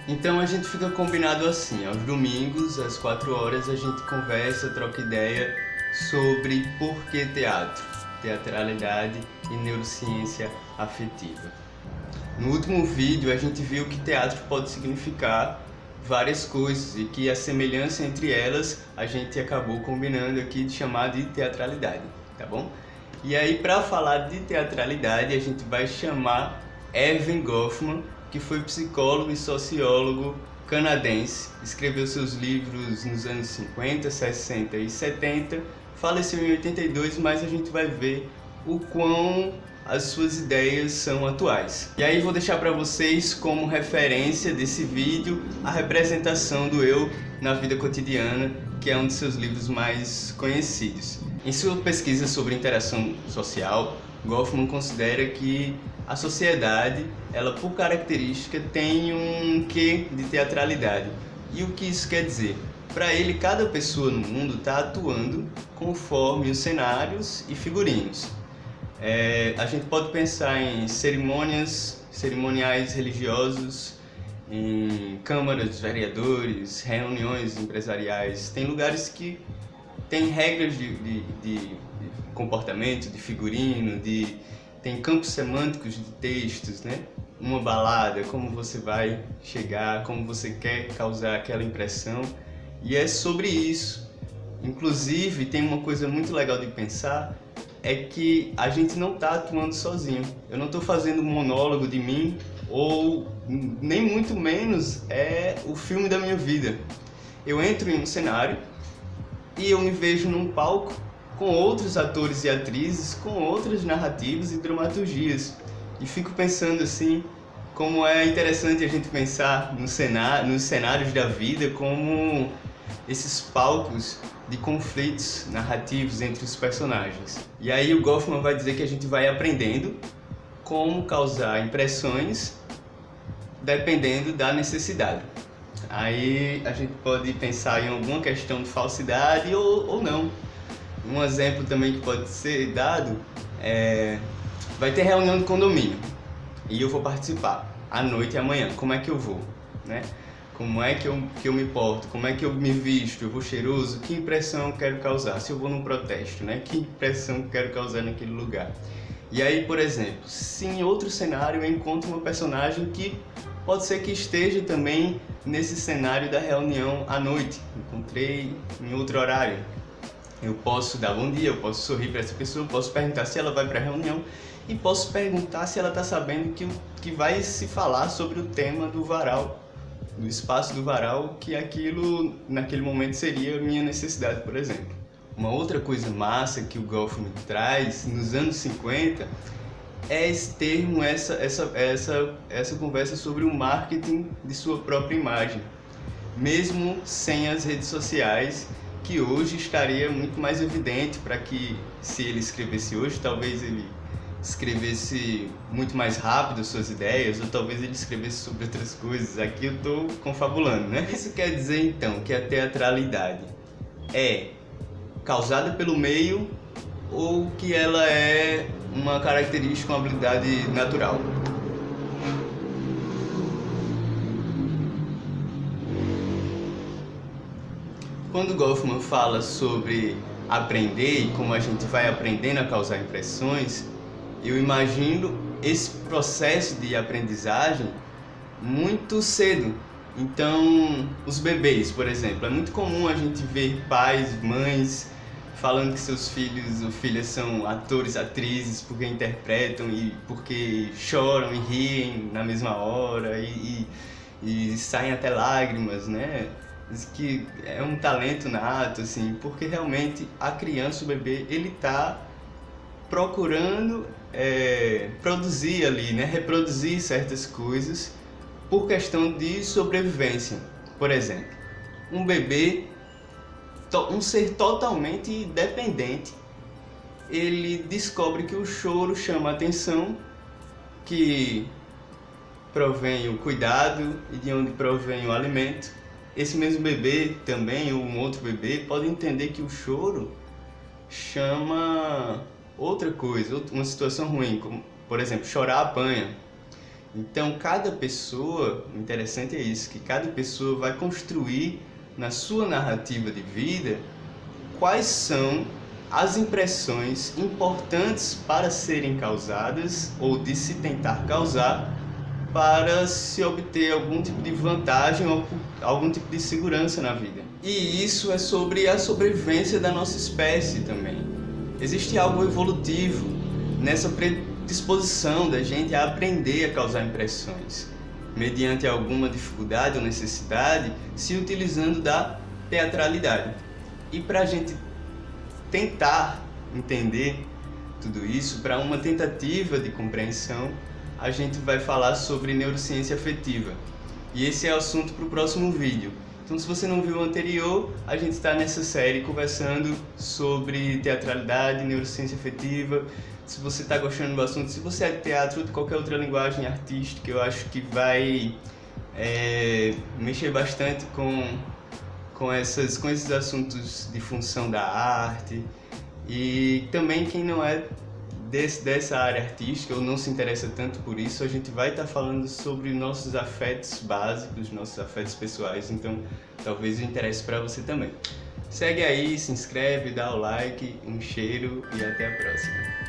Então a gente fica combinado assim, aos domingos, às 4 horas, a gente conversa, troca ideia sobre por que teatro, teatralidade e neurociência afetiva. No último vídeo a gente viu que teatro pode significar várias coisas e que a semelhança entre elas a gente acabou combinando aqui de chamar de teatralidade, tá bom? E aí, para falar de teatralidade, a gente vai chamar Erving Goffman, que foi psicólogo e sociólogo canadense, escreveu seus livros nos anos 50, 60 e 70, faleceu em 82, mas a gente vai ver o quão as suas ideias são atuais. E aí vou deixar para vocês como referência desse vídeo a representação do eu na vida cotidiana, que é um dos seus livros mais conhecidos. Em sua pesquisa sobre interação social, Goffman considera que a sociedade, ela por característica tem um quê de teatralidade. E o que isso quer dizer? Para ele, cada pessoa no mundo está atuando conforme os cenários e figurinos. A gente pode pensar em cerimoniais religiosos, em câmaras de vereadores, reuniões empresariais. Tem lugares que tem regras de comportamento, de figurino, tem campos semânticos de textos, né? Uma balada, como você vai chegar, como você quer causar aquela impressão. E é sobre isso. Inclusive, tem uma coisa muito legal de pensar, é que a gente não está atuando sozinho. Eu não estou fazendo um monólogo de mim, ou nem muito menos é o filme da minha vida. Eu entro em um cenário e eu me vejo num palco com outros atores e atrizes, com outras narrativas e dramaturgias. E fico pensando assim, como é interessante a gente pensar nos cenários da vida como esses palcos de conflitos narrativos entre os personagens. E aí o Goffman vai dizer que a gente vai aprendendo como causar impressões dependendo da necessidade. Aí a gente pode pensar em alguma questão de falsidade ou não. Um exemplo também que pode ser dado é: vai ter reunião de condomínio e eu vou participar à noite e amanhã. Como é que eu vou, né? Como é que eu me porto? Como é que eu me visto? Eu vou cheiroso? Que impressão eu quero causar? Se eu vou num protesto, né? Que impressão eu quero causar naquele lugar? E aí, por exemplo, se em outro cenário eu encontro uma personagem que pode ser que esteja também nesse cenário da reunião à noite, encontrei em outro horário. Eu posso dar bom dia, eu posso sorrir para essa pessoa, eu posso perguntar se ela vai para a reunião e posso perguntar se ela está sabendo que vai se falar sobre o tema do varal, do espaço do varal, que aquilo naquele momento seria a minha necessidade, por exemplo. Uma outra coisa massa que o Goffman traz nos anos 50 é esse termo, essa conversa sobre o marketing de sua própria imagem, mesmo sem as redes sociais, que hoje estaria muito mais evidente para que, se ele escrevesse hoje, talvez ele escrevesse muito mais rápido suas ideias, ou talvez ele escrevesse sobre outras coisas. Aqui eu estou confabulando, né? Isso quer dizer então que a teatralidade é causada pelo meio ou que ela é uma característica, uma habilidade natural? Quando Goffman fala sobre aprender e como a gente vai aprendendo a causar impressões, eu imagino esse processo de aprendizagem muito cedo. Então, os bebês, por exemplo, é muito comum a gente ver pais, mães falando que seus filhos ou filhas são atores, atrizes porque interpretam e porque choram e riem na mesma hora e saem até lágrimas, né? Diz que é um talento nato, assim, porque realmente a criança, o bebê, ele está procurando produzir ali, né? Reproduzir certas coisas por questão de sobrevivência. Por exemplo, um bebê, um ser totalmente dependente, ele descobre que o choro chama a atenção, que provém o cuidado e de onde provém o alimento. Esse mesmo bebê também, ou um outro bebê, pode entender que o choro chama outra coisa, uma situação ruim, como, por exemplo, chorar apanha. Então, cada pessoa, o interessante é isso, que cada pessoa vai construir na sua narrativa de vida quais são as impressões importantes para serem causadas ou de se tentar causar para se obter algum tipo de vantagem ou algum tipo de segurança na vida. E isso é sobre a sobrevivência da nossa espécie também. Existe algo evolutivo nessa predisposição da gente a aprender a causar impressões, mediante alguma dificuldade ou necessidade, se utilizando da teatralidade. E para a gente tentar entender tudo isso, para uma tentativa de compreensão, a gente vai falar sobre neurociência afetiva. E esse é o assunto para o próximo vídeo. Então, se você não viu o anterior, a gente está nessa série conversando sobre teatralidade, neurociência afetiva. Se você está gostando do assunto, se você é de teatro ou de qualquer outra linguagem artística, eu acho que vai mexer bastante com esses assuntos de função da arte. E também quem não é dessa área artística ou não se interessa tanto por isso, a gente vai estar falando sobre nossos afetos básicos, nossos afetos pessoais, então talvez interesse para você também. Segue aí, se inscreve, dá o like, um cheiro e até a próxima.